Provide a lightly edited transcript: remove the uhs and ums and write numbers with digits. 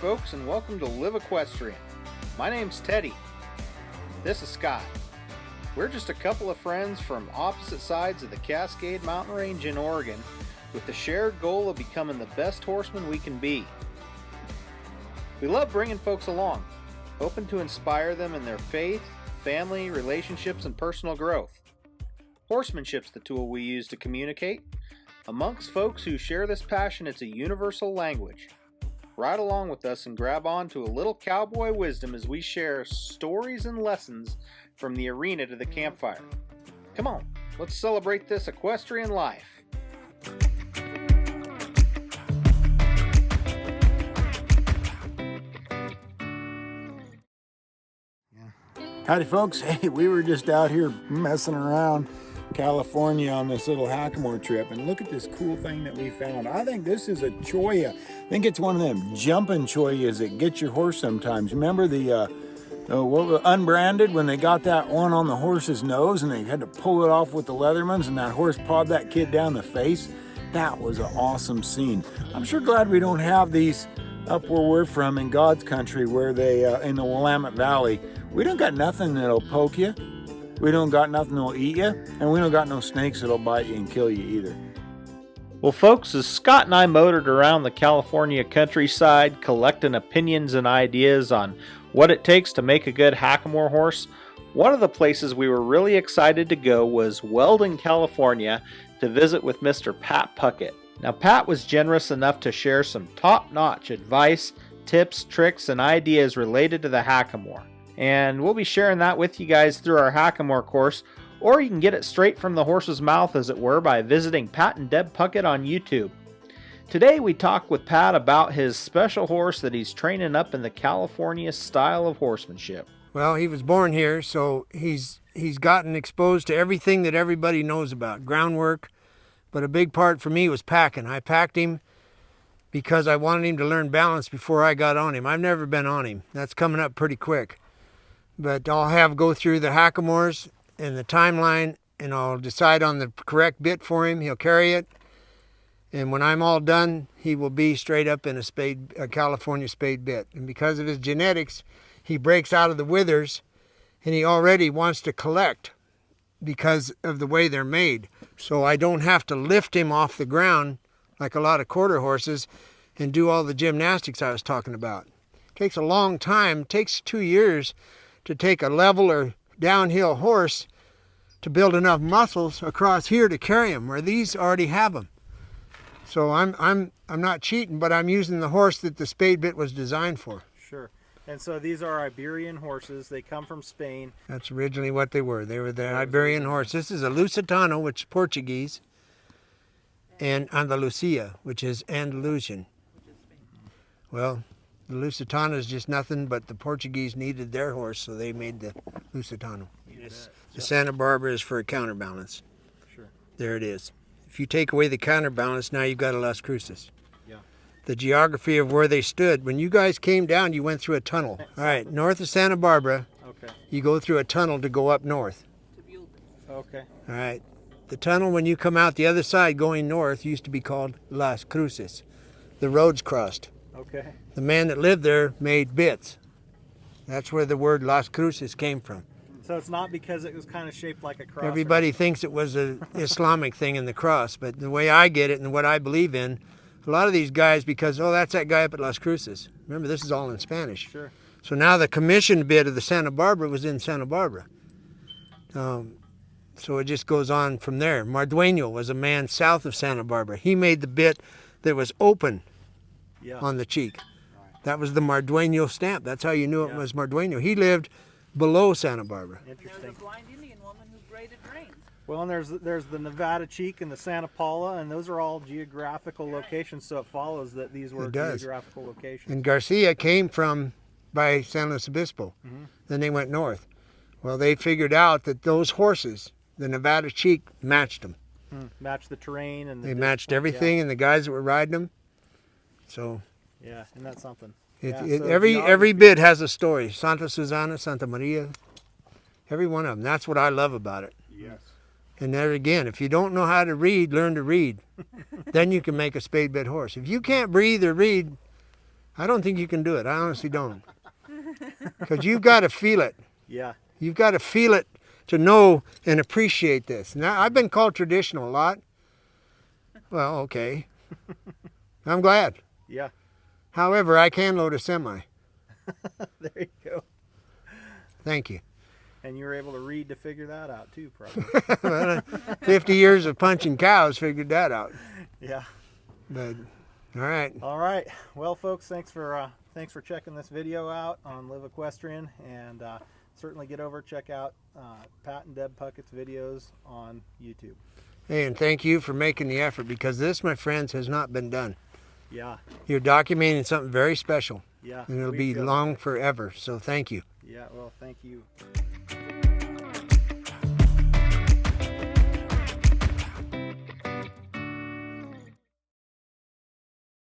folks, and welcome to Live Equestrian. My name's Teddy. This is Scott. We're just a couple of friends from opposite sides of the Cascade Mountain Range in Oregon with the shared goal of becoming the best horsemen we can be. We love bringing folks along, hoping to inspire them in their faith, family, relationships, and personal growth. Horsemanship's the tool we use to communicate. Amongst folks who share this passion, it's a universal language. Ride along with us and grab on to a little cowboy wisdom as we share stories and lessons from the arena to the campfire. Come on, let's celebrate this equestrian life. Howdy folks, hey, we were just out here messing around California on this little hackamore trip, and look at this cool thing that we found. I think this is a choya. I think it's one of them jumping choyas that get your horse sometimes. Remember the unbranded, when they got that one on the horse's nose and they had to pull it off with the Leathermans and that horse pawed that kid down the face? That was an awesome scene. I'm sure glad we don't have these up where we're from in God's country, where they in the Willamette Valley. We don't got nothing that'll poke you. We don't got nothing that'll eat you, and we don't got no snakes that'll bite you and kill you either. Well, folks, as Scott and I motored around the California countryside collecting opinions and ideas on what it takes to make a good hackamore horse, one of the places we were really excited to go was Weldon, California, to visit with Mr. Pat Puckett. Now, Pat was generous enough to share some top-notch advice, tips, tricks, and ideas related to the hackamore. And we'll be sharing that with you guys through our hackamore course, or you can get it straight from the horse's mouth, as it were, by visiting Pat and Deb Puckett on YouTube. Today we talk with Pat about his special horse that he's training up in the California style of horsemanship. Well, he was born here, so he's gotten exposed to everything that everybody knows about, groundwork, but a big part for me was packing. I packed him because I wanted him to learn balance before I got on him. I've never been on him. That's coming up pretty quick. But I'll go through the hackamores and the timeline, and I'll decide on the correct bit for him. He'll carry it, and when I'm all done, he will be straight up in a California spade bit. And because of his genetics, he breaks out of the withers, and he already wants to collect because of the way they're made. So I don't have to lift him off the ground like a lot of quarter horses and do all the gymnastics I was talking about. It takes a long time. It takes 2 years to take a level or downhill horse to build enough muscles across here to carry him, where these already have them. So I'm not cheating, but I'm using the horse that the spade bit was designed for. Sure. And so these are Iberian horses. They come from Spain. That's originally what they were. They were the Iberian horse. This is a Lusitano, which is Portuguese, and Andalusia, which is Andalusian. Well, the Lusitano is just nothing, but the Portuguese needed their horse, so they made the Lusitano. The Santa Barbara is for a counterbalance. Sure. There it is. If you take away the counterbalance, now you've got a Las Cruces. Yeah. The geography of where they stood. When you guys came down, you went through a tunnel. All right, north of Santa Barbara, okay, you go through a tunnel to go up north. Okay. All right. The tunnel, when you come out the other side going north, used to be called Las Cruces. The roads crossed. Okay. The man that lived there made bits. That's where the word Las Cruces came from. So it's not because it was kind of shaped like a cross. Everybody thinks it was an Islamic thing in the cross, but the way I get it and what I believe in, a lot of these guys, because, that's that guy up at Las Cruces. Remember, this is all in Spanish. Sure. So now the commissioned bit of the Santa Barbara was in Santa Barbara. So it just goes on from there. Mardueño was a man south of Santa Barbara. He made the bit that was open on the cheek. Right. That was the Mardueño stamp. That's how you knew it was Mardueño. He lived below Santa Barbara. Interesting. There's a blind Indian woman who braided reins. Well, and there's the Nevada cheek and the Santa Paula, and those are all geographical locations, so it follows that these were geographical locations. And Garcia came from by San Luis Obispo. Mm-hmm. Then they went north. Well, they figured out that those horses, the Nevada cheek, matched them. Matched the terrain and they matched everything, and the guys that were riding them. So yeah, isn't that something? Every bit has a story. Santa Susana, Santa Maria, every one of them. That's what I love about it. Yes. And there again, if you don't know how to read, learn to read. Then you can make a spade bit horse. If you can't breathe or read, I don't think you can do it. I honestly don't. Because you've got to feel it. Yeah. You've got to feel it to know and appreciate this. Now, I've been called traditional a lot. Well, okay. I'm glad. Yeah. However, I can load a semi. There you go. Thank you. And you were able to read to figure that out too, probably. 50 years of punching cows figured that out. Yeah. But, all right. All right. Well, folks, thanks for checking this video out on Live Equestrian, and certainly get over, check out Pat and Deb Puckett's videos on YouTube. Hey, and thank you for making the effort, because this, my friends, has not been done. Yeah. You're documenting something very special. Yeah. And it'll we be feel long that. forever. So thank you. Yeah. Well, thank you.